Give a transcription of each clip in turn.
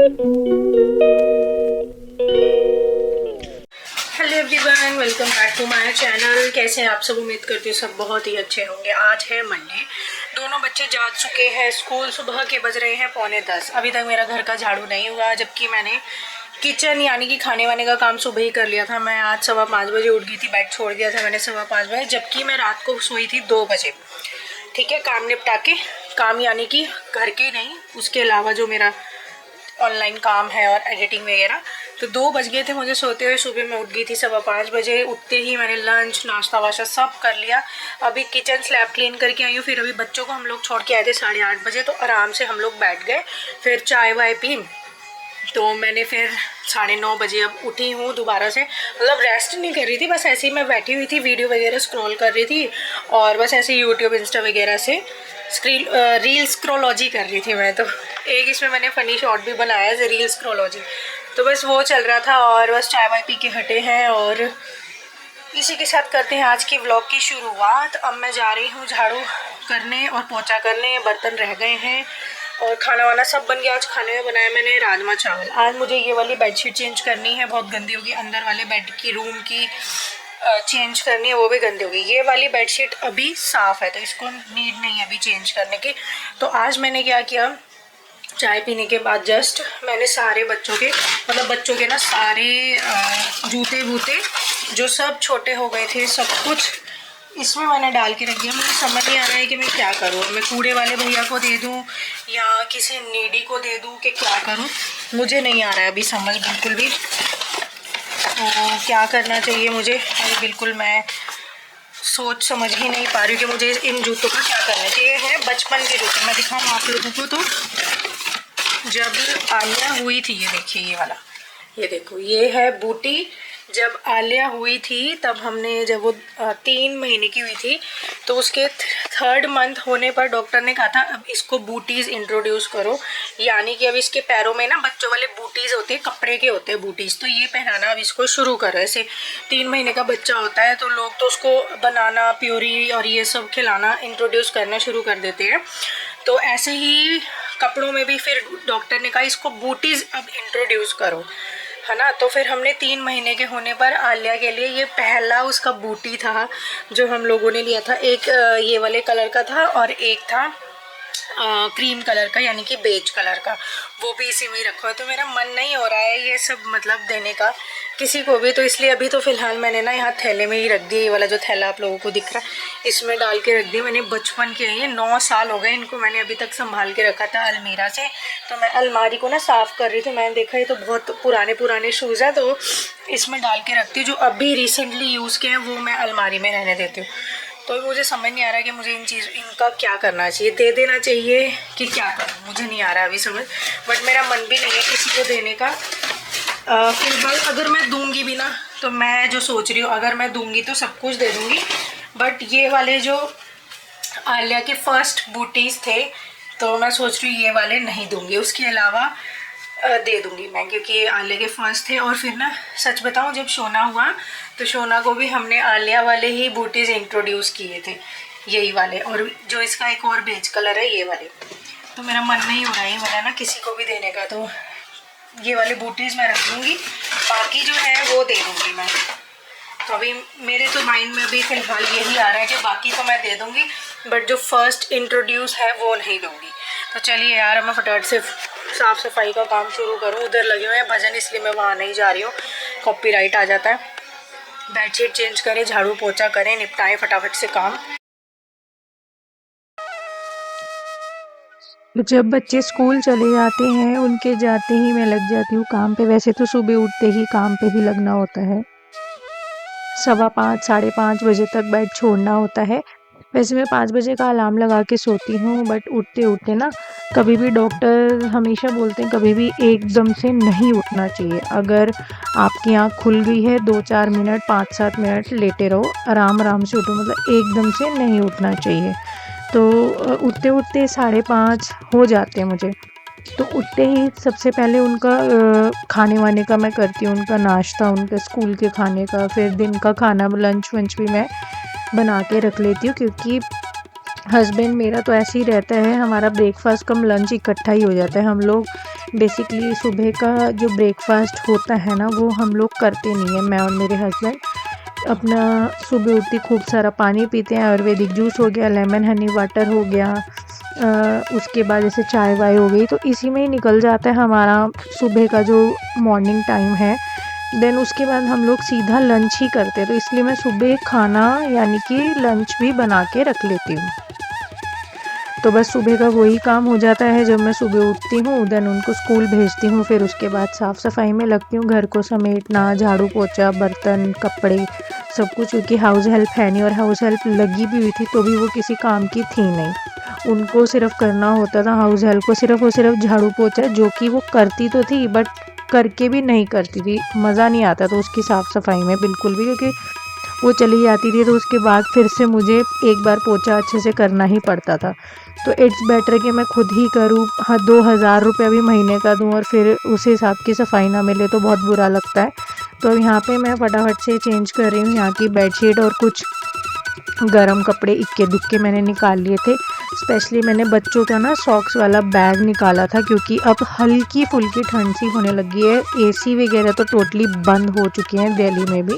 Hello everyone, welcome back to my channel. कैसे हैं आप सब? उम्मीद करती हूँ सब बहुत ही अच्छे होंगे। आज है मंडे, दोनों बच्चे जा चुके हैं स्कूल। सुबह के बज रहे हैं 9:45। अभी तक मेरा घर का झाड़ू नहीं हुआ, जबकि मैंने किचन यानी कि खाने वाने का काम सुबह ही कर लिया था। मैं आज 5:15 बजे उठ गई थी, बेड छोड़ दिया था मैंने 5:15 बजे, जबकि मैं रात को सोई थी 2 बजे। ठीक है, काम निपटा के, काम यानी कि घर के नहीं, उसके अलावा जो मेरा ऑनलाइन काम है और एडिटिंग वगैरह। तो 2 बज गए थे मुझे सोते हुए। सुबह मैं उठ गई थी 5:15 बजे। उठते ही मैंने लंच नाश्ता वाश्ता सब कर लिया। अभी किचन स्लैब क्लीन करके आई हूँ। फिर अभी बच्चों को हम लोग छोड़ के आए थे 8:30 बजे, तो आराम से हम लोग बैठ गए। फिर चाय वाय पी, तो मैंने फिर 9:30 बजे अब उठी हूँ दोबारा से। मतलब रेस्ट नहीं कर रही थी, बस ऐसे ही मैं बैठी हुई थी, वीडियो वगैरह स्क्रॉल कर रही थी और बस ऐसे यूट्यूब इंस्टा वगैरह से रील स्क्रॉलॉजी कर रही थी मैं। तो एक इसमें मैंने फ़नी शॉर्ट भी बनाया है, रील स्क्रॉलॉजी। तो बस वो चल रहा था और बस चाय वाय पी के हटे हैं और इसी के साथ करते हैं आज की व्लॉग की शुरुआत। अब मैं जा रही हूँ झाड़ू करने और पोछा करने। बर्तन रह गए हैं और खाना वाना सब बन गया। आज खाने में बनाया मैंने राजमा चावल। आज मुझे ये वाली बेडशीट चेंज करनी है, बहुत गंदी होगी। अंदर वाले बेड की रूम की चेंज करनी है, वो भी गंदी होगी। ये वाली बेडशीट अभी साफ़ है, तो इसको नीड नहीं है अभी चेंज करने की। तो आज मैंने क्या किया, चाय पीने के बाद जस्ट मैंने सारे बच्चों के, मतलब बच्चों के ना सारे जूते वूते जो सब छोटे हो गए थे, सब कुछ इसमें मैंने डाल के रख दिया। मुझे समझ नहीं आ रहा है कि मैं क्या करूँ। मैं कूड़े वाले भैया को दे दूँ या किसी नीडी को दे दूँ कि क्या करूँ, मुझे नहीं आ रहा है अभी समझ बिल्कुल भी। तो क्या करना चाहिए मुझे अभी बिल्कुल मैं सोच समझ ही नहीं पा रही हूँ कि मुझे इन जूतों का क्या करना चाहिए। है बचपन के जूते, मैं दिखाऊँ आप लोगों को। तो जब आलिया हुई थी, ये देखिए ये वाला, ये देखो, ये है बूटी। जब आलिया हुई थी तब हमने, जब वो 3 महीने की हुई थी, तो उसके 3rd मंथ होने पर डॉक्टर ने कहा था अब इसको बूटीज़ इंट्रोड्यूस करो। यानी कि अब इसके पैरों में ना बच्चों वाले बूटीज़ होते हैं, कपड़े के होते हैं बूटीज़, तो ये पहनाना अब इसको शुरू करो। ऐसे 3 महीने का बच्चा होता है तो लोग तो उसको बनाना, प्योरी और ये सब खिलाना इंट्रोड्यूस करना शुरू कर देते हैं। तो ऐसे ही कपड़ों में भी फिर डॉक्टर ने कहा इसको बूटीज़ अब इंट्रोड्यूस करो, है ना। तो फिर हमने 3 महीने के होने पर आलिया के लिए ये पहला उसका बूटी था जो हम लोगों ने लिया था। एक ये वाले कलर का था और एक था क्रीम कलर का, यानी कि बेज कलर का, वो भी इसी में ही रखा है। तो मेरा मन नहीं हो रहा है ये सब मतलब देने का किसी को भी, तो इसलिए अभी तो फ़िलहाल मैंने ना यहाँ थैले में ही रख दिया। ये वाला जो थैला आप लोगों को दिख रहा है इसमें डाल के रख दिया मैंने। बचपन के ये 9 साल हो गए इनको, मैंने अभी तक संभाल के रखा था अलमीरा से। तो मैं अलमारी को ना साफ़ कर रही थी, मैंने देखा ये तो बहुत पुराने शूज़ हैं, तो इसमें डाल के रखती हूँ। जो अभी रिसेंटली यूज़ किए हैं वो मैं अलमारी में रहने देती हूँ। तो मुझे समझ नहीं आ रहा कि मुझे इनका क्या करना चाहिए, दे देना चाहिए कि क्या करूँ, मुझे नहीं आ रहा अभी समझ। बट मेरा मन भी नहीं है किसी को देने का। फिलहाल अगर मैं दूंगी भी ना, तो मैं जो सोच रही हूँ, अगर मैं दूंगी तो सब कुछ दे दूंगी। बट ये वाले जो आलिया के फर्स्ट बूटीज़ थे, तो मैं सोच रही हूँ ये वाले नहीं दूंगी, उसके अलावा दे दूंगी मैं, क्योंकि आलिया के फर्स्ट थे। और फिर ना सच बताऊं, जब शोना हुआ तो शोना को भी हमने आलिया वाले ही बूटीज़ इंट्रोड्यूस किए थे, यही वाले, और जो इसका एक और बेज कलर है ये वाले। तो मेरा मन नहीं हो रहा है वाला ना किसी को भी देने का, तो ये वाली बूटीज़ मैं रख दूँगी, बाकी जो है वो दे दूँगी मैं। तो अभी मेरे तो माइंड में अभी फ़िलहाल यही आ रहा है कि बाकी तो मैं दे दूँगी, बट जो फर्स्ट इंट्रोड्यूस है वो नहीं दूँगी। तो चलिए यार, मैं फटाफट से साफ़ सफाई का काम शुरू करूँ। उधर लगे हुए हैं भजन, इसलिए मैं वहाँ नहीं जा रही हूँ, कॉपीराइट आ जाता है। बेडशीट चेंज करें, झाड़ू पोछा करें, निपटाएं फटाफट से काम। जब बच्चे स्कूल चले जाते हैं, उनके जाते ही मैं लग जाती हूँ काम पे। वैसे तो सुबह उठते ही काम पे ही लगना होता है, 5:15 5:30 बजे तक बेड छोड़ना होता है। वैसे मैं 5 बजे का अलार्म लगा के सोती हूँ, बट उठते उठते ना, कभी भी डॉक्टर हमेशा बोलते हैं कभी भी एकदम से नहीं उठना चाहिए। अगर आपकी आँख खुल गई है, 2-4 मिनट 5-7 मिनट लेटे रहो, आराम आराम से उठो, मतलब एकदम से नहीं उठना चाहिए। तो उठते उठते 5:30 हो जाते हैं मुझे। तो उठते ही सबसे पहले उनका खाने वाने का मैं करती हूँ, उनका नाश्ता, उनके स्कूल के खाने का, फिर दिन का खाना, लंच वंच भी मैं बना के रख लेती हूँ, क्योंकि हस्बैंड मेरा तो ऐसे ही रहता है, हमारा ब्रेकफास्ट कम लंच इकट्ठा ही हो जाता है। हम लोग बेसिकली सुबह का जो ब्रेकफास्ट होता है ना वो हम लोग करते नहीं है, मैं और मेरे हस्बैंड। अपना सुबह उठते खूब सारा पानी पीते हैं, आयुर्वेदिक जूस हो गया, लेमन हनी वाटर हो गया, उसके बाद जैसे चाय वाय हो गई, तो इसी में ही निकल जाता है हमारा सुबह का जो मॉर्निंग टाइम है। देन उसके बाद हम लोग सीधा लंच ही करते हैं, तो इसलिए मैं सुबह खाना यानी कि लंच भी बना के रख लेती हूँ। तो बस सुबह का वही काम हो जाता है जब मैं सुबह उठती हूँ, देन उनको स्कूल भेजती हूँ, फिर उसके बाद साफ़ सफाई में लगती हूँ, घर को समेटना, झाड़ू पोछा, बर्तन, कपड़े, सब कुछ, क्योंकि हाउस हेल्प है नहीं, और हाउस हेल्प लगी भी हुई थी तो भी वो किसी काम की थी नहीं। उनको सिर्फ करना होता था हाउस हेल्प को, सिर्फ और सिर्फ झाड़ू पोछा, जो कि वो करती तो थी बट करके भी नहीं करती थी, मज़ा नहीं आता था उसकी साफ़ सफाई में बिल्कुल भी, क्योंकि वो चली जाती थी तो उसके बाद फिर से मुझे एक बार पोछा अच्छे से करना ही पड़ता था। तो इट्स बेटर कि मैं खुद ही करूँ, हाँ 2,000 रुपये भी महीने का दूँ और फिर उस हिसाब की सफाई ना मिले तो बहुत बुरा लगता है। तो अब यहाँ पे मैं फटाफट से चेंज कर रही हूँ यहाँ की बेडशीट, और कुछ गरम कपड़े इक्के दुक्के मैंने निकाल लिए थे। स्पेशली मैंने बच्चों का ना सॉक्स वाला बैग निकाला था, क्योंकि अब हल्की फुल्की ठंड सी होने लगी है, एसी वगैरह तो टोटली बंद हो चुके हैं दिल्ली में भी,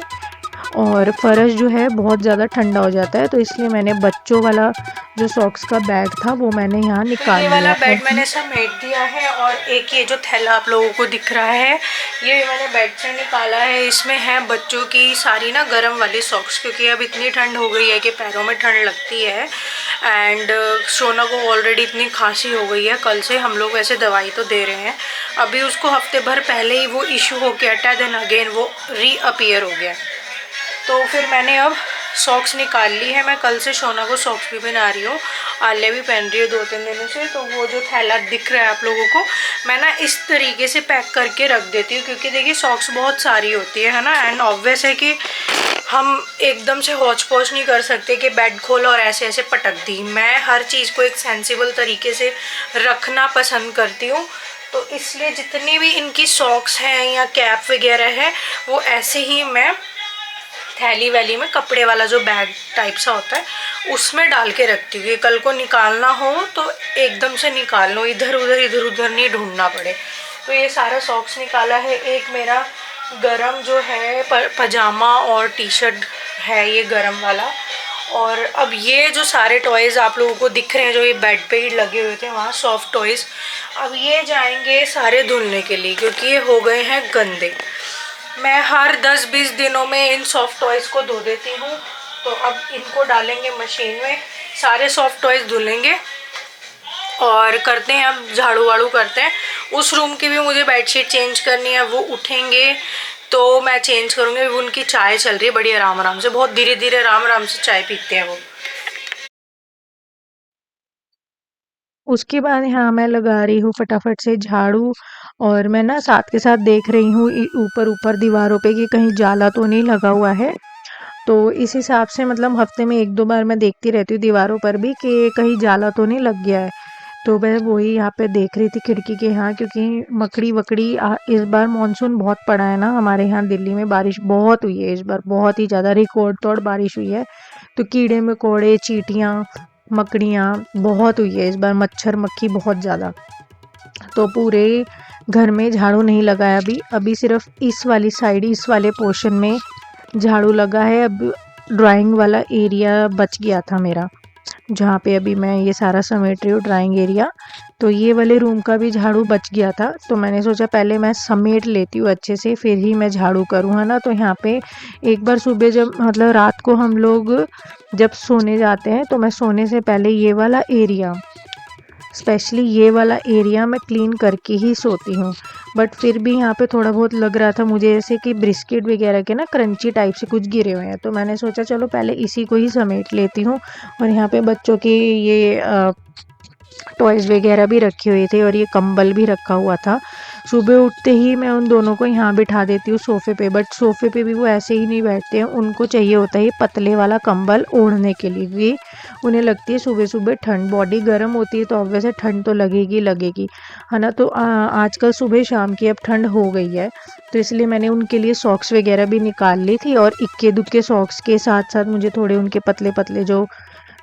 और फ़र्श जो है बहुत ज़्यादा ठंडा हो जाता है, तो इसलिए मैंने बच्चों वाला जो सॉक्स का बैग था वो मैंने यहाँ तो ये निकाल वाला लिया है। बेड मैंने समेट दिया है, और एक ये जो थैला आप लोगों को दिख रहा है ये मैंने बेड से निकाला है। इसमें है बच्चों की सारी ना गर्म वाली सॉक्स, क्योंकि अब इतनी ठंड हो गई है कि पैरों में ठंड लगती है। एंड सोना को ऑलरेडी इतनी खांसी हो गई है, कल से हम लोग वैसे दवाई तो दे रहे हैं, अभी उसको हफ्ते भर पहले ही वो इशू हो गया था, देन अगेन वो रीअपीयर हो गया। तो फिर मैंने अब सॉक्स निकाल ली है। मैं कल से शोना को सॉक्स भी पहना रही हूँ, आलिया भी पहन रही है 2-3 दिनों से। तो वो जो थैला दिख रहा है आप लोगों को, मैं ना इस तरीके से पैक करके रख देती हूँ, क्योंकि देखिए सॉक्स बहुत सारी होती है ना, एंड ऑब्वियस है कि हम एकदम से हौच पौच नहीं कर सकते कि बेड खोला और ऐसे ऐसे पटक दी। मैं हर चीज़ को एक सेंसिबल तरीके से रखना पसंद करती हूँ, तो इसलिए जितनी भी इनकी सॉक्स हैं या कैप वगैरह है वो ऐसे ही मैं थैली वैली में, कपड़े वाला जो बैग टाइप सा होता है उसमें डाल के रखती हूँ, कल को निकालना हो तो एकदम से निकाल लो, इधर उधर नहीं ढूंढना पड़े। तो ये सारा सॉक्स निकाला है। एक मेरा गरम जो है पजामा और टी शर्ट है ये गरम वाला, और अब ये जो सारे टॉयज़ आप लोगों को दिख रहे हैं जो ये बेड पे ही लगे हुए थे वहाँ सॉफ्ट टॉयज़, अब ये जाएंगे सारे धुलने के लिए, क्योंकि ये हो गए हैं गंदे। मैं हर 10-20 दिनों में इन सॉफ्ट टॉयज़ को धो देती हूँ, तो अब इनको डालेंगे मशीन में, सारे सॉफ्ट टॉयज़ धुलेंगे और करते हैं अब झाड़ू वाड़ू करते हैं। उस रूम की भी मुझे बेडशीट चेंज करनी है, वो उठेंगे तो मैं चेंज करूँगी। उनकी चाय चल रही है बड़ी आराम आराम से, बहुत धीरे धीरे आराम आराम से चाय पीते हैं वो। उसके बाद यहाँ मैं लगा रही हूँ फटाफट से झाड़ू, और मैं ना साथ के साथ देख रही हूँ ऊपर ऊपर दीवारों पे कि कहीं जाला तो नहीं लगा हुआ है। तो इस हिसाब से मतलब हफ्ते में 1-2 बार मैं देखती रहती हूँ दीवारों पर भी कि कहीं जाला तो नहीं लग गया है। तो मैं वही यहाँ पे देख रही थी खिड़की के यहाँ, क्योंकि मकड़ी वकड़ी इस बार मानसून बहुत पड़ा है ना हमारे यहाँ दिल्ली में, बारिश बहुत हुई है इस बार, बहुत ही ज़्यादा रिकॉर्ड तोड़ बारिश हुई है। तो कीड़े मकोड़े, चींटियाँ, मकड़ियाँ बहुत हुई है इस बार, मच्छर मक्खी बहुत ज़्यादा। तो पूरे घर में झाड़ू नहीं लगाया अभी, अभी सिर्फ इस वाली साइड, इस वाले पोर्शन में झाड़ू लगा है। अब ड्राइंग वाला एरिया बच गया था मेरा, जहाँ पे अभी मैं ये सारा समेट रही हूँ ड्राइंग एरिया, तो ये वाले रूम का भी झाड़ू बच गया था। तो मैंने सोचा पहले मैं समेट लेती हूँ अच्छे से, फिर ही मैं झाड़ू करूँ, है ना। तो यहाँ पे एक बार सुबह जब मतलब रात को हम लोग जब सोने जाते हैं, तो मैं सोने से पहले ये वाला एरिया, स्पेशली ये वाला एरिया मैं क्लीन करके ही सोती हूँ। बट फिर भी यहाँ पे थोड़ा बहुत लग रहा था मुझे जैसे कि बिस्किट वगैरह के ना क्रंची टाइप से कुछ गिरे हुए हैं, तो मैंने सोचा चलो पहले इसी को ही समेट लेती हूँ। और यहाँ पे बच्चों की ये टॉयज़ वगैरह भी रखे हुए थे, और ये कंबल भी रखा हुआ था। सुबह उठते ही मैं उन दोनों को यहाँ बिठा देती हूँ सोफ़े पे, बट सोफ़े पे भी वो ऐसे ही नहीं बैठते हैं, उनको चाहिए होता है ये पतले वाला कंबल ओढ़ने के लिए, भी उन्हें लगती है सुबह सुबह ठंड, बॉडी गर्म होती है तो ऑब्वियस है ठंड तो लगेगी लगेगी, है ना। तो आजकल सुबह शाम की अब ठंड हो गई है, तो इसलिए मैंने उनके लिए सॉक्स वगैरह भी निकाल ली थी, और इक्के दुक्के सॉक्स के साथ साथ मुझे थोड़े उनके पतले पतले जो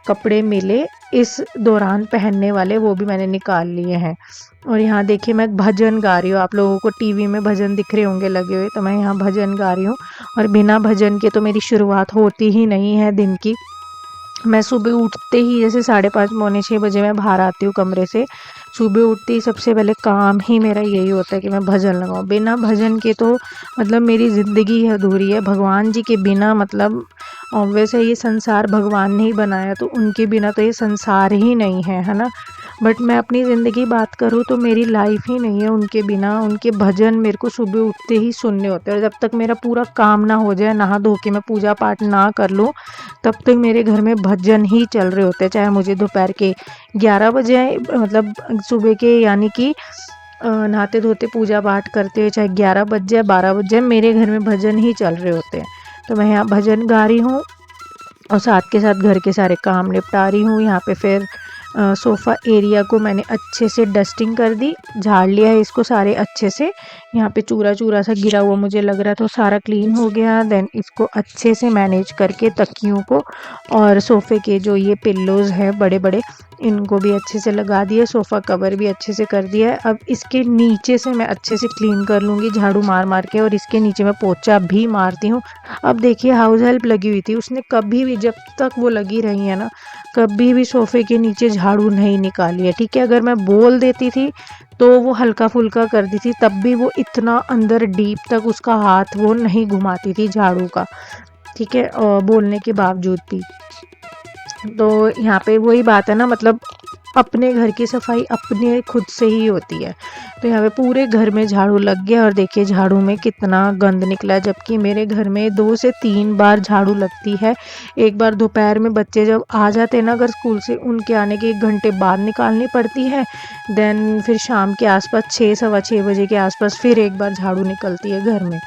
कपड़े मिले इस दौरान पहनने वाले, वो भी मैंने निकाल लिए हैं। और यहाँ देखिए मैं भजन गा रही हूँ, आप लोगों को टीवी में भजन दिख रहे होंगे लगे हुए, तो मैं यहाँ भजन गा रही हूँ। और बिना भजन के तो मेरी शुरुआत होती ही नहीं है दिन की। मैं सुबह उठते ही जैसे 5:30 पौने 6 बजे मैं बाहर आती हूँ कमरे से। सुबह उठते ही सबसे पहले काम ही मेरा यही होता है कि मैं भजन लगाऊँ। बिना भजन के तो मतलब मेरी ज़िंदगी ही अधूरी है। भगवान जी के बिना मतलब ऑब्वियस है, ये संसार भगवान ने ही बनाया, तो उनके बिना तो ये संसार ही नहीं है ना। बट मैं अपनी ज़िंदगी बात करूँ तो मेरी लाइफ ही नहीं है उनके बिना। उनके भजन मेरे को सुबह उठते ही सुनने होते हैं, और जब तक मेरा पूरा काम ना हो जाए, नहा धो के मैं पूजा पाठ ना कर लूँ, तब तक मेरे घर में भजन ही चल रहे होते हैं। चाहे मुझे दोपहर के 11 बजे मतलब सुबह के यानी कि नहाते धोते पूजा पाठ करते हुए चाहे 11 बज जाए 12 बज जाए, मेरे घर में भजन ही चल रहे होते हैं। तो मैं यहाँ भजन गा रही हूँ और साथ के साथ घर के सारे काम निपटा रही हूँ। यहाँ पे फिर सोफ़ा एरिया को मैंने अच्छे से डस्टिंग कर दी, झाड़ लिया है इसको सारे अच्छे से। यहाँ पे चूरा चूरा सा गिरा हुआ मुझे लग रहा था, तो सारा क्लीन हो गया। देन इसको अच्छे से मैनेज करके तकियों को और सोफ़े के जो ये पिल्लोज़ हैं बड़े बड़े, इनको भी अच्छे से लगा दिया, सोफ़ा कवर भी अच्छे से कर दिया है। अब इसके नीचे से मैं अच्छे से क्लीन कर लूँगी झाड़ू मार मार के, और इसके नीचे मैं पोछा भी मारती हूँ। अब देखिए हाउस हेल्प लगी हुई थी, उसने कभी भी, जब तक वो लगी रही है ना, कभी भी सोफ़े के नीचे झाड़ू नहीं निकाली है, ठीक है। अगर मैं बोल देती थी तो वो हल्का फुल्का कर दी थी, तब भी वो इतना अंदर डीप तक उसका हाथ वो नहीं घुमाती थी झाड़ू का, ठीक है, बोलने के बावजूद भी। तो यहाँ पे वही बात है ना, मतलब अपने घर की सफाई अपने खुद से ही होती है। तो यहाँ पे पूरे घर में झाड़ू लग गया, और देखिए झाड़ू में कितना गंद निकला है, जबकि मेरे घर में 2 से 3 बार झाड़ू लगती है। एक बार दोपहर में बच्चे जब आ जाते हैं ना अगर स्कूल से, उनके आने के 1 घंटे बाद निकालनी पड़ती है। देन फिर शाम के आसपास 6 सवा 6 बजे के आसपास फिर एक बार झाड़ू निकलती है घर में,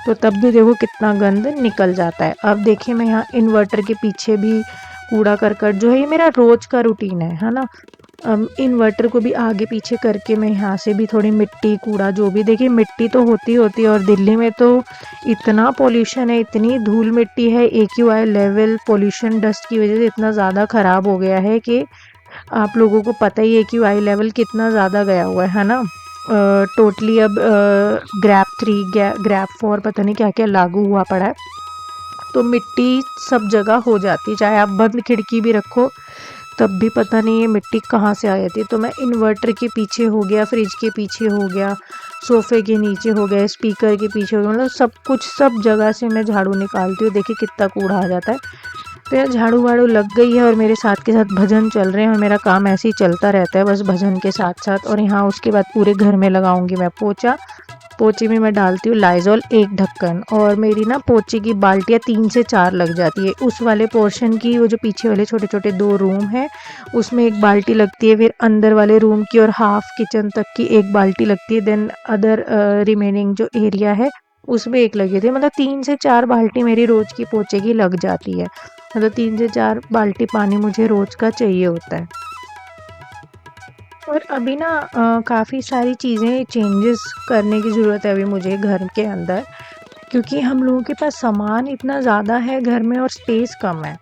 तो तब भी देखो कितना गंद निकल जाता है। अब देखिए मैं यहाँ इन्वर्टर के पीछे भी कूड़ा करकट जो है, ये मेरा रोज का रूटीन है ना। इन्वर्टर को भी आगे पीछे करके मैं यहाँ से भी थोड़ी मिट्टी कूड़ा जो भी, देखिए मिट्टी तो होती होती है, और दिल्ली में तो इतना पोल्यूशन है, इतनी धूल मिट्टी है, AQI लेवल पोल्यूशन डस्ट की वजह से इतना ज़्यादा ख़राब हो गया है कि आप लोगों को पता ही है AQI लेवल कितना ज़्यादा गया हुआ है ना। टोटली अब ग्रैप 3 ग्रैप 4 पता नहीं क्या क्या लागू हुआ पड़ा है, तो मिट्टी सब जगह हो जाती है, चाहे आप बंद खिड़की भी रखो तब भी पता नहीं ये मिट्टी कहाँ से आ जाती है। तो मैं इन्वर्टर के पीछे हो गया, फ्रिज के पीछे हो गया, सोफ़े के नीचे हो गया, स्पीकर के पीछे हो गया, मतलब सब कुछ सब जगह से मैं झाड़ू निकालती हूँ। देखिए कितना कूड़ा आ जाता है। तो यार झाड़ू वाड़ू लग गई है, और मेरे साथ के साथ भजन चल रहे हैं, और मेरा काम ऐसे ही चलता रहता है बस भजन के साथ साथ। और यहाँ उसके बाद पूरे घर में लगाऊंगी मैं पोछा। पोछे में मैं डालती हूँ लाइजॉल 1 ढक्कन, और मेरी ना पोछे की बाल्टियाँ 3 से 4 लग जाती है। उस वाले पोर्शन की, वो जो पीछे वाले छोटे छोटे 2 रूम हैं उसमें 1 बाल्टी लगती है, फिर अंदर वाले रूम की और हाफ किचन तक की 1 बाल्टी लगती है, देन अदर रिमेनिंग जो एरिया है उसमें 1 लगी थी। मतलब 3 से 4 बाल्टी मेरी रोज़ की पोछे की लग जाती है, मतलब 3 से 4 बाल्टी पानी मुझे रोज़ का चाहिए होता है। और अभी ना काफ़ी सारी चीज़ें चेंजेस करने की ज़रूरत है अभी मुझे घर के अंदर, क्योंकि हम लोगों के पास सामान इतना ज़्यादा है घर में और स्पेस कम है।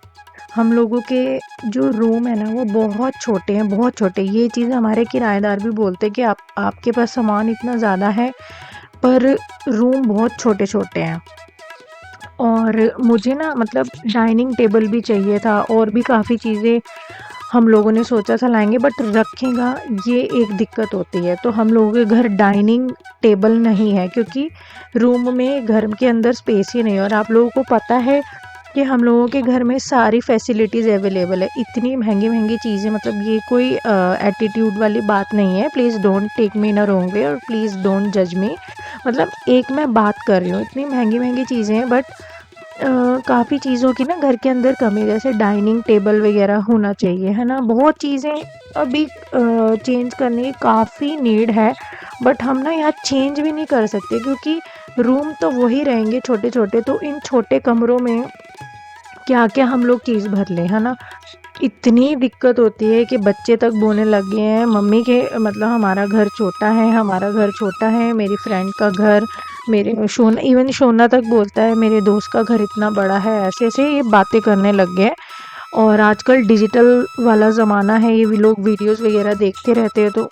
हम लोगों के जो रूम है ना वो बहुत छोटे हैं, बहुत छोटे। ये चीज़ हमारे किराएदार भी बोलते हैं कि आपके पास सामान इतना ज़्यादा है पर रूम बहुत छोटे छोटे हैं। और मुझे ना मतलब डाइनिंग टेबल भी चाहिए था, और भी काफ़ी चीज़ें हम लोगों ने सोचा था लाएंगे, बट रखेगा ये एक दिक्कत होती है। तो हम लोगों के घर डाइनिंग टेबल नहीं है, क्योंकि रूम में घर के अंदर स्पेस ही नहीं है। और आप लोगों को पता है कि हम लोगों के घर में सारी फैसिलिटीज़ अवेलेबल है, इतनी महंगी महंगी चीज़ें, मतलब ये कोई एटीट्यूड वाली बात नहीं है। Please don't take me in a wrong way, और प्लीज़ डोंट जज मी। मतलब एक मैं बात कर रही हूँ, इतनी महंगी महंगी चीज़ें हैं, बट काफ़ी चीज़ों की ना घर के अंदर कमी है, जैसे डाइनिंग टेबल वगैरह होना चाहिए, है ना। बहुत चीज़ें अभी चेंज करने की काफ़ी नीड है, बट हम ना यहाँ चेंज भी नहीं कर सकते, क्योंकि रूम तो वही रहेंगे छोटे छोटे, तो इन छोटे कमरों में क्या क्या हम लोग चीज़ भर लें, है ना। इतनी दिक्कत होती है कि बच्चे तक बोलने लग गए हैं मम्मी के, मतलब हमारा घर छोटा है, हमारा घर छोटा है, मेरी फ्रेंड का घर, मेरे शोना, इवन शोना तक बोलता है मेरे दोस्त का घर इतना बड़ा है, ऐसे ऐसे ये बातें करने लग गए हैं। और आजकल डिजिटल वाला ज़माना है, ये भी लोग वीडियोस वगैरह देखते रहते हैं तो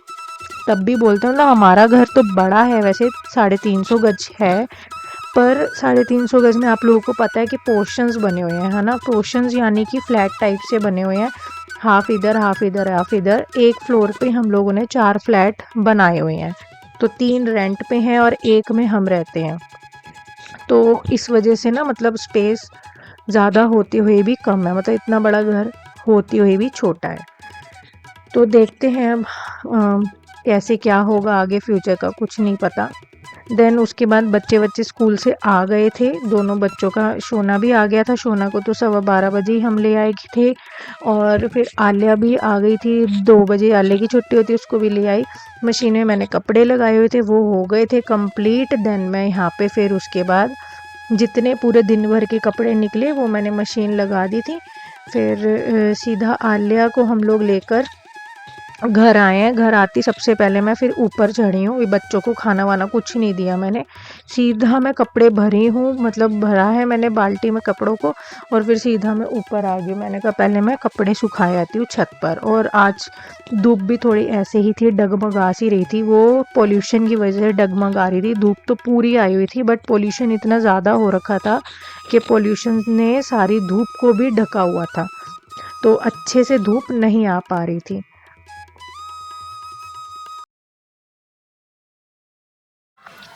तब भी बोलते हैं। मतलब हमारा घर तो बड़ा है वैसे, 350 गज है, पर 350 गज में आप लोगों को पता है कि पोर्शंस बने हुए हैं, है ना। पोर्शंस यानी कि फ्लैट टाइप से बने हुए हैं, हाफ इधर हाफ इधर हाफ इधर। एक फ्लोर पे हम लोगों ने 4 फ्लैट बनाए हुए हैं, तो 3 रेंट पे हैं और एक में हम रहते हैं। तो इस वजह से ना मतलब स्पेस ज़्यादा होते हुए भी कम है, मतलब इतना बड़ा घर होते हुए भी छोटा है। तो देखते हैं अब कैसे क्या होगा आगे, फ्यूचर का कुछ नहीं पता। देन उसके बाद बच्चे स्कूल से आ गए थे, दोनों बच्चों का, शोना भी आ गया था। शोना को तो 12:15 बजे ही हम ले आए थे, और फिर आलिया भी आ गई थी 2 बजे, आलिया की छुट्टी होती है, उसको भी ले आई। मशीन में मैंने कपड़े लगाए हुए थे, वो हो गए थे कंप्लीट। देन मैं यहाँ पे फिर उसके बाद जितने पूरे दिन भर के कपड़े निकले वो मैंने मशीन लगा दी थी। फिर सीधा आलिया को हम लोग लेकर घर आए हैं। घर आती सबसे पहले मैं फिर ऊपर चढ़ी हूँ, बच्चों को खाना वाना कुछ नहीं दिया मैंने, सीधा मैं कपड़े भरी हूँ, मतलब भरा है मैंने बाल्टी में कपड़ों को, और फिर सीधा मैं ऊपर आ गई। मैंने कहा पहले मैं कपड़े सुखाए आती हूँ छत पर। और आज धूप भी थोड़ी ऐसे ही थी, डगमगा सी रही थी, वो पोल्यूशन की वजह से डगमगा रही थी। धूप तो पूरी आई हुई थी बट पोल्यूशन इतना ज़्यादा हो रखा था कि पोल्यूशन ने सारी धूप को भी ढका हुआ था, तो अच्छे से धूप नहीं आ पा रही थी।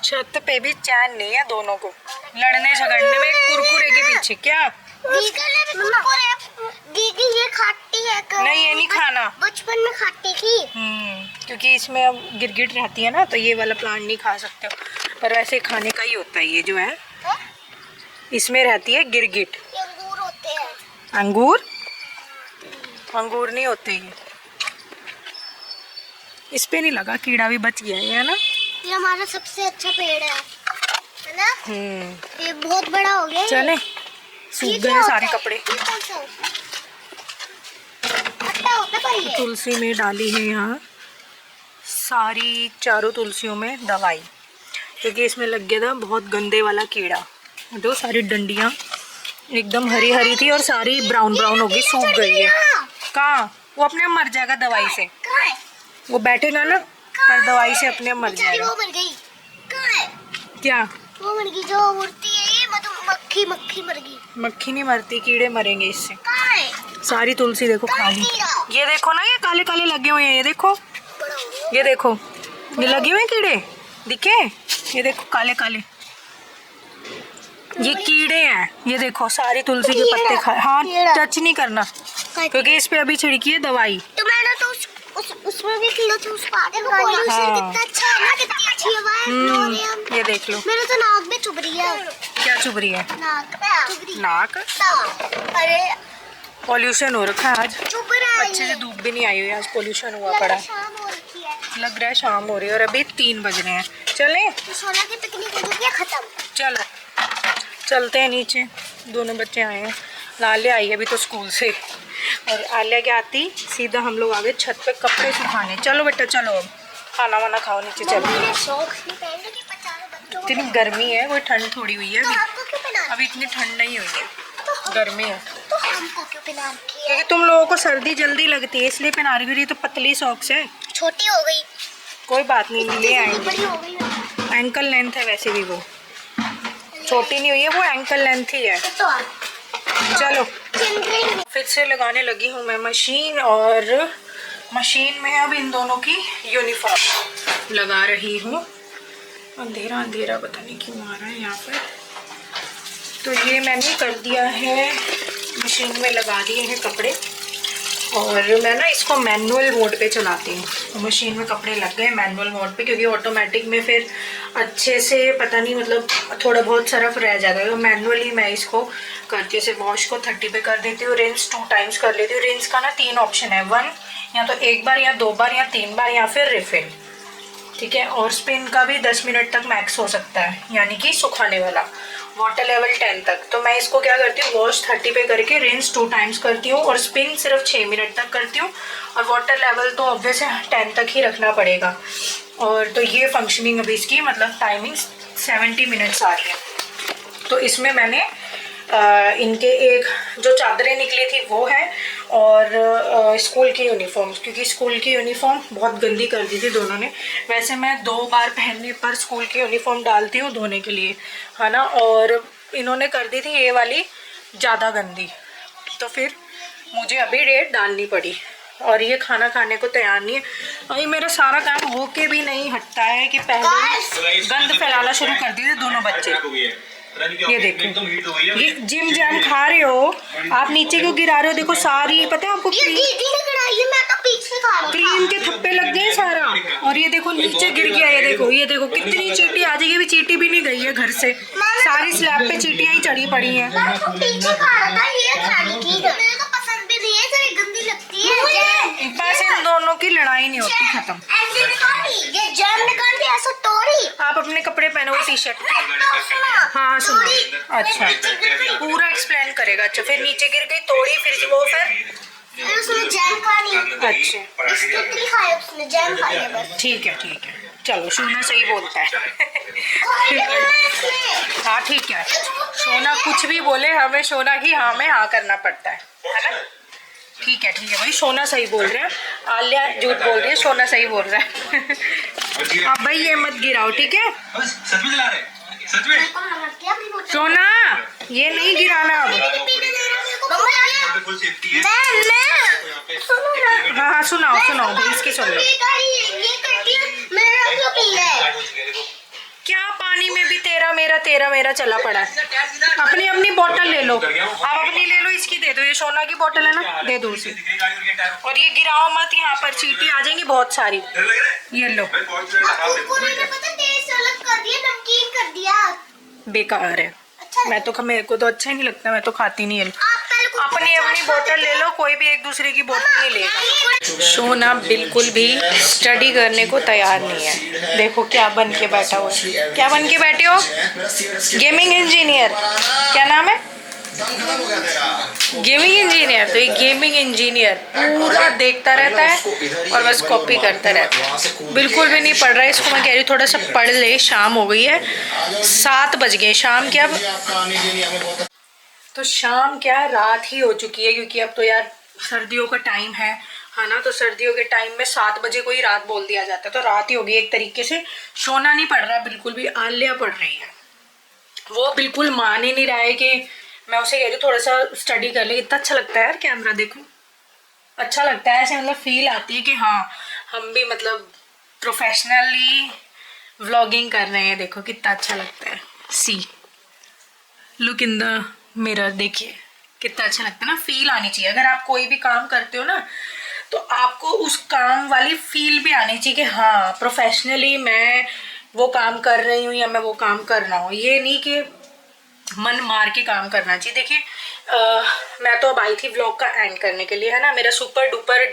छत पे भी चैन नहीं है दोनों को, लड़ने झगड़ने में कुरकुरे के पीछे। क्या दीदी ये खाती है नहीं, ये नहीं खाना, बचपन में खाती थी। क्योंकि इसमें अब गिरगिट रहती है ना, तो ये वाला प्लांट नहीं खा सकते हो, पर वैसे खाने का ही होता है ये जो है, इसमें रहती है गिरगिट। ये अंगूर होते हैं। अंगूर? अंगूर नहीं होते ये। इस पे नहीं लगा, कीड़ा भी बच गया है ना। ये हमारा सबसे अच्छा पेड़ है ना। ये बहुत बड़ा हो गया है। चले, सूख गए सारे कपड़े। ये कौन सा होता है? खट्टा होता है पर ये। तुलसी में डाली है यहाँ सारी, चारों तुलसियों में दवाई, क्योंकि इसमें लग गया था बहुत गंदे वाला कीड़ा। जो सारी डंडियाँ एकदम हरी हरी थी और सारी ब्राउन ब्राउन हो गई, सूख गई है। कहाँ? वो अपने आप मर जाएगा दवाई से, कहाँ है? वो बैठेगा ना, पर दवाई से अपने आप मर बेचारी जाएगा। वो मर गई। कहाँ है? क्या? वो मर गई जो उड़ती है, ये मक्खी मर गई। मक्खी नहीं मरती, कीड़े मरेंगे इससे। कहाँ है? सारी तुलसी देखो खाली। ये देखो ना, ये काले काले लगे हुए हैं, ये देखो, बड़ा हो गया। ये देखो, ये लगे हुए हैं कीड़े, दिखे? ये देखो काले काले, ये कीड़े हैं। ये देखो सारी तुलसी के पत्ते खा, हाँ टच नहीं करना, क्योंकि इस पे अभी छिड़की है दवाई। तो मैंने तो उसमें भी कीड़ा था, उस पानी में पोल्यूशन कितना अच्छा है ना, कितनी अच्छी हवा है, फ्लो रहे हम। ये देख लो, मेरे तो नाक में चुभ रही है। क्या चुभ रही है? नाक चुभ रही है। नाक? अरे पॉल्यूशन हो रखा है आज, चुभ रहा है। अच्छे से धूप भी नहीं आई हुई, आज पॉल्यूशन हुआ पड़ा है। शाम हो रखी है। लग रहा है शाम हो रही है और अभी 3 बज रहे हैं। चलें? तो सोना की पिकनिक हो गया खत्म। चलो चलते हैं नीचे। दोनों बच्चे आए हैं, आलिया आई है अभी तो स्कूल से, और आलिया के आती सीधा हम लोग आ गए छत पे कपड़े सुखाने। चलो बेटा चलो, अब खाना वाना खाओ, नीचे चलो। मैंने सॉक्स नहीं पहने कि 50 बच्चों को। इतनी गर्मी है, कोई ठंड थोड़ी हुई है तो अभी, आपको क्यों पहना? अभी इतनी ठंड नहीं हुई है, तो गर्मी है। तो हमको क्यों पहना रखी है? क्योंकि तुम लोगों को सर्दी जल्दी लगती है इसलिए पहना रही हो। तो पतली सॉक्स है, छोटी हो गई। कोई बात नहीं, ले आएंगे। बड़ी हो गई मैं। एंकल लेंथ है वैसे भी, वो छोटी नहीं हुई है, वो एंकल लेंथ ही है। तो चलो चिंटरिंग फिर से लगाने लगी हूँ मैं मशीन, और मशीन में अब इन दोनों की यूनिफॉर्म लगा रही हूँ। अंधेरा अंधेरा पता नहीं क्यों आ रहा है यहाँ पर। तो ये मैंने कर दिया है, मशीन में लगा दिए हैं कपड़े, और मैं ना इसको मैनुअल मोड पे चलाती हूँ। तो मशीन में कपड़े लग गए मैनुअल मोड पे, क्योंकि ऑटोमेटिक में फिर अच्छे से पता नहीं, मतलब थोड़ा बहुत सरफ रह जाता है। तो मैनुअली मैं इसको करती हूँ। जैसे वॉश को 30 पे कर देती हूँ, रिंस 2 टाइम्स कर लेती हूँ। रिंस का ना 3 ऑप्शन है, 1 या तो 1 बार या 2 बार या 3 बार या फिर रिफिल, ठीक है। और स्पिन का भी 10 मिनट तक मैक्स हो सकता है, यानी कि सुखाने वाला, वाटर लेवल 10 तक। तो मैं इसको क्या करती हूँ, वॉश 30 पे करके रिंस 2 टाइम्स करती हूँ, और स्पिन सिर्फ 6 मिनट तक करती हूँ, और वाटर लेवल तो ऑब्वियस 10 तक ही रखना पड़ेगा। और तो ये फंक्शनिंग अभी इसकी, मतलब टाइमिंग 70 मिनट्स आ रही है। तो इसमें मैंने इनके एक जो चादरें निकली थी वो है, और स्कूल की यूनिफॉर्म, क्योंकि स्कूल की यूनिफॉर्म बहुत गंदी कर दी थी दोनों ने। वैसे मैं 2 बार पहनने पर स्कूल की यूनिफॉर्म डालती हूँ धोने के लिए, है ना, और इन्होंने कर दी थी ये वाली ज़्यादा गंदी, तो फिर मुझे अभी रेट डालनी पड़ी। और ये खाना खाने को तैयार नहीं है। अभी मेरा सारा काम होके भी नहीं हटता है कि पहले गंद फैलाना शुरू कर दिए दोनों बच्चे। ये देखो, ये जिम जैम खा रहे हो आप, नीचे क्यों गिरा रहे हो? देखो सारी, पता है आपको क्रीम के थप्पे लग गए सारा, और ये देखो नीचे गिर गया। ये देखो कितनी चींटी आ जाएगी, अभी चींटी भी नहीं गई है घर से, सारी स्लैब पे चींटियां ही चढ़ी पड़ी हैं। बस इन दोनों की लड़ाई नहीं होती खत्म। आप अपने कपड़े पहनो, टी शर्ट। हाँ सुनो, अच्छा पूरा एक्सप्लेन करेगा। अच्छा फिर नीचे गिर गई, तोड़ी, फिर वो उसने जैम खानी। अच्छा बिस्किट खाया उसने, जैम खाया बस। ठीक है चलो, सोना सही बोलता है। हाँ ठीक है, सोना कुछ भी बोले हमें सोना की हाँ में हाँ करना पड़ता है ना। ठीक है भाई, सोना सही बोल रहे हैं, आलिया झूठ बोल रही है, सोना सही बोल रहा है। अब भाई ये मत गिराओ, ठीक है सोना, ये नहीं गिराना अब। हाँ सुनाओ भाई, इसकी सुन लो। क्या पानी में भी तेरा मेरा चला पड़ा है। अपनी बोतल ले लो, आप अपनी ले लो, इसकी दे दो, ये सोना की बोतल है ना, दे दो उसे। और ये गिराओ मत, यहाँ पर चींटी आ जाएंगी बहुत सारी। ये लो, बेकार है। मैं तो, मेरे को तो अच्छा ही नहीं लगता, मैं तो खाती नहीं है। अपनी बोतल ले लो, कोई भी एक दूसरे की बोतल नहीं लेगा। सोना बिल्कुल भी स्टडी करने को तैयार नहीं है। देखो क्या बन के बैठा हुआ है। क्या बन के बैठे हो? Gaming engineer. क्या नाम है? Gaming engineer. तो ये गेमिंग इंजीनियर पूरा देखता रहता है और बस कॉपी करता रहता है, बिल्कुल भी नहीं पढ़ रहा है। इसको मैं कह रही हूँ थोड़ा सा पढ़ ले, शाम हो गई है, 7 बज गए शाम के। अब तो शाम क्या, रात ही हो चुकी है, क्योंकि अब तो यार सर्दियों का टाइम है ना, तो सर्दियों के टाइम में 7 बजे को ही रात बोल दिया जाता है, तो रात ही होगी एक तरीके से। सोना नहीं पढ़ रहा बिल्कुल भी, आलिया पढ़ रही है। वो बिल्कुल मान ही नहीं रहा है कि मैं उसे कह रही हूँ थोड़ा सा स्टडी कर ले। इतना अच्छा लगता है यार कैमरा, देखो अच्छा लगता है, ऐसे मतलब फील आती है कि हाँ हम भी मतलब प्रोफेशनली व्लॉगिंग कर रहे हैं। देखो कितना अच्छा लगता है। See look in the mirror, देखिए कितना अच्छा लगता है ना, फील आनी चाहिए। अगर आप कोई भी काम करते हो ना, तो आपको उस काम वाली फील भी आनी चाहिए कि हाँ प्रोफेशनली मैं वो काम कर रही हूँ या मैं वो काम कर रहा हूँ। ये नहीं कि मन मार के काम करना चाहिए। देखिए मैं तो अब आई थी व्लॉग का एंड करने के लिए, है ना। मेरा सुपर डुपर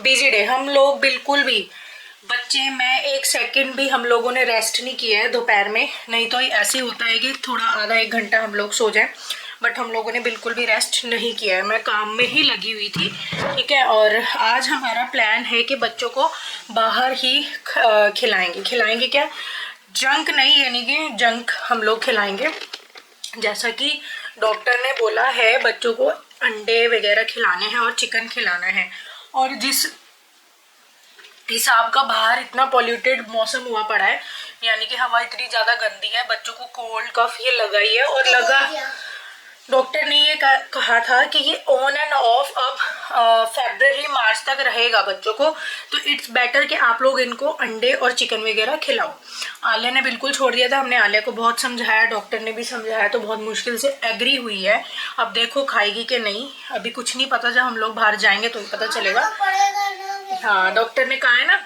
बिजी डे। हम लोग बिल्कुल भी, बच्चे मैं, 1 सेकंड भी हम लोगों ने रेस्ट नहीं किया है दोपहर में। नहीं तो ऐसे होता है कि थोड़ा आधा 1 घंटा हम लोग सो जाएं, बट हम लोगों ने बिल्कुल भी रेस्ट नहीं किया है। मैं काम में ही लगी हुई थी, ठीक है। और आज हमारा प्लान है कि बच्चों को बाहर ही खिलाएंगे क्या, जंक नहीं, यानी कि जंक हम लोग खिलाएंगे। जैसा कि डॉक्टर ने बोला है बच्चों को अंडे वगैरह खिलाने हैं और चिकन खिलाना है। और जिस हिसाब का बाहर इतना पॉल्यूटेड मौसम हुआ पड़ा है, यानी कि हवा इतनी ज़्यादा गंदी है, बच्चों को कोल्ड कफ ये लगा ही है। और लगा, डॉक्टर ने ये कहा था कि ये ऑन एंड ऑफ अब फरवरी मार्च तक रहेगा बच्चों को, तो इट्स बेटर कि आप लोग इनको अंडे और चिकन वगैरह खिलाओ। आलिया ने बिल्कुल छोड़ दिया था, हमने आलिया को बहुत समझाया, डॉक्टर ने भी समझाया, तो बहुत मुश्किल से एग्री हुई है। अब देखो खाएगी कि नहीं, अभी कुछ नहीं पता, जब हम लोग बाहर जाएंगे तो ही पता चलेगा। हाँ डॉक्टर ने कहा है ना,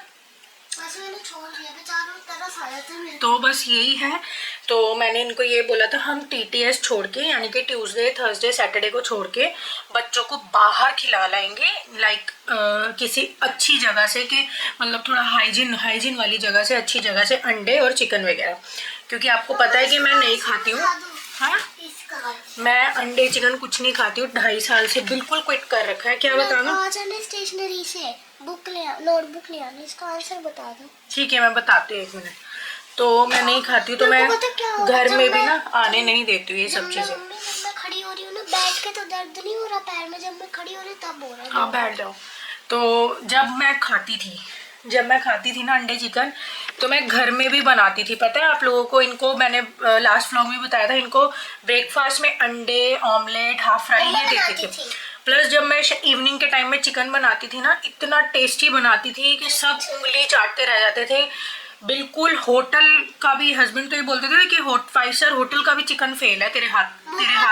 तो बस यही है। तो मैंने इनको ये बोला था हम TTS छोड़ के, यानी कि ट्यूसडे थर्सडे सैटरडे को छोड़ के बच्चों को बाहर खिला लाएंगे, लाइक किसी अच्छी जगह से, कि मतलब थोड़ा हाइजीन वाली जगह से, अच्छी जगह से अंडे और चिकन वगैरह। क्योंकि आपको पता है कि मैं नहीं खाती हूँ, हाँ मैं अंडे चिकन कुछ नहीं खाती हूँ, 2.5 साल से बिल्कुल क्विट कर रखा है। क्या बताना? स्टेशनरी से बुक ले, नोटबुक ले आना, इसका आंसर बता दो। ठीक है मैं बताती हूँ, 1 मिनट। तो मैं नहीं खाती हूँ, तो मैं घर में भी ना आने नहीं देती हूँ ये सब चीज़ें। बैठ के तो दर्द नहीं हो रहा पैर में, जब मैं खड़ी हो रही तब हो रहा है। हाँ बैठ जाओ। तो जब मैं खाती थी ना अंडे चिकन, तो मैं घर में भी बनाती थी, पता है आप लोगों को। इनको मैंने लास्ट व्लॉग में बताया था, इनको ब्रेकफास्ट में अंडे ऑमलेट हाफ फ्राई ये देती थी। प्लस जब मैं इवनिंग के टाइम में चिकन बनाती थी ना, इतना टेस्टी बनाती थी कि सब उंगली चाटते रह जाते थे। बिल्कुल होटल का भी, हस्बैंड तो ये बोलते थे कि 5 स्टार होटल का भी चिकन फेल है तेरे हाथ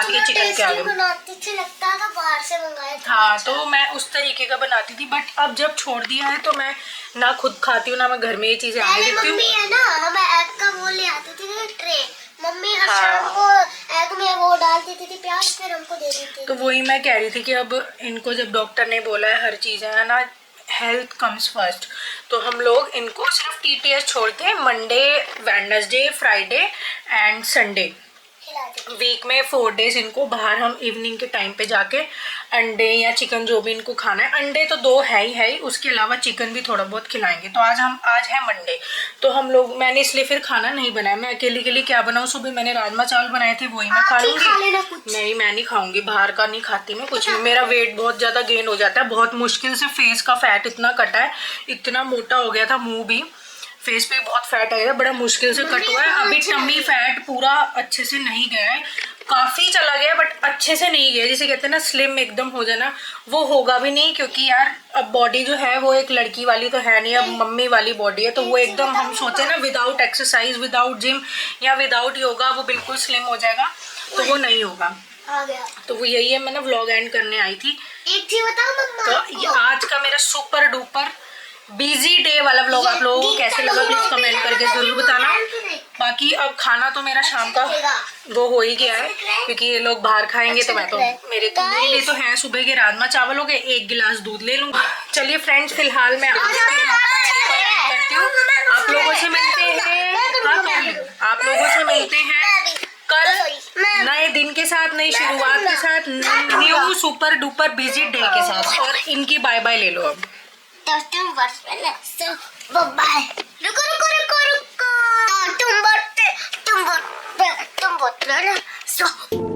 के चिकन के आगे। बनाती थी, लगता था बाहर से मंगाया था। हाँ तो मैं उस तरीके का बनाती थी, बट अब जब छोड़ दिया है तो मैं ना खुद खाती हूँ ना मैं घर में ये चीजें आने देती हूँ। मम्मी है ना, हमें एग का वो ले आती थी ट्रे, मम्मी हर शाम को एग में वो डाल देती थी प्याज, फिर हमको दे देती थी। तो वही मैं कह रही थी कि अब इनको जब डॉक्टर ने बोला है हर चीज़ है ना, हेल्थ कम्स फर्स्ट, तो हम लोग इनको सिर्फ TTS छोड़ के Monday Wednesday Friday and Sunday week में 4 डेज इनको बाहर हम इवनिंग के टाइम पे जाके अंडे या चिकन जो भी इनको खाना है, अंडे तो 2 है ही, उसके अलावा चिकन भी थोड़ा बहुत खिलाएंगे। तो आज है मंडे, तो हम लोग, मैंने इसलिए फिर खाना नहीं बनाया। मैं अकेले के लिए क्या बनाऊँ, सुबह मैंने राजमा चावल बनाए थे, वही मैं खा लूँगी। नहीं मैं नहीं खाऊंगी, बाहर का नहीं खाती मैं कुछ भी। मेरा वेट बहुत ज़्यादा गेन हो जाता है, बहुत मुश्किल से फेस का फैट इतना कटा है, इतना मोटा हो गया था मुँह भी, फेस पे बहुत फैट आ गया, बड़ा मुश्किल से कट हुआ है। अभी टमी फैट पूरा अच्छे से नहीं गया है, काफी चला गया बट अच्छे से नहीं गया। जैसे कहते हैं ना स्लिम एकदम हो जाना, वो होगा भी नहीं, क्योंकि यार अब बॉडी जो है वो एक लड़की वाली तो है नहीं, अब मम्मी वाली बॉडी है। तो वो एकदम हम सोचे ना विदाउट एक्सरसाइज, विदाउट जिम या विदाउट योगा वो बिल्कुल स्लिम हो जाएगा, तो वो नहीं होगा। आ गया। तो वो यही है, मैंने व्लॉग एंड करने आई थी। एक चीज बताओ मम्मा, तो ये आज का मेरा सुपर डुपर बिजी डे वाला व्लॉग आप लोगों को कैसे लगा प्लीज कमेंट करके जरूर बताना। बाकी अब खाना तो मेरा शाम का वो हो ही गया है, क्योंकि ये लोग बाहर खाएंगे तो मैं तो मेरे लिए तो है सुबह के राजमा चावल हो गए, 1 गिलास दूध ले लूंगा। चलिए फ्रेंड्स, फिलहाल मैं आज करती हूँ, आप लोगों से मिलते हैं, आप लोगों से मिलते हैं कल नए दिन के साथ, नई शुरुआत के साथ, new super duper busy day के साथ। और इनकी बाय बाय ले लो अब। तुम बस बाय। रुको तुम बोलते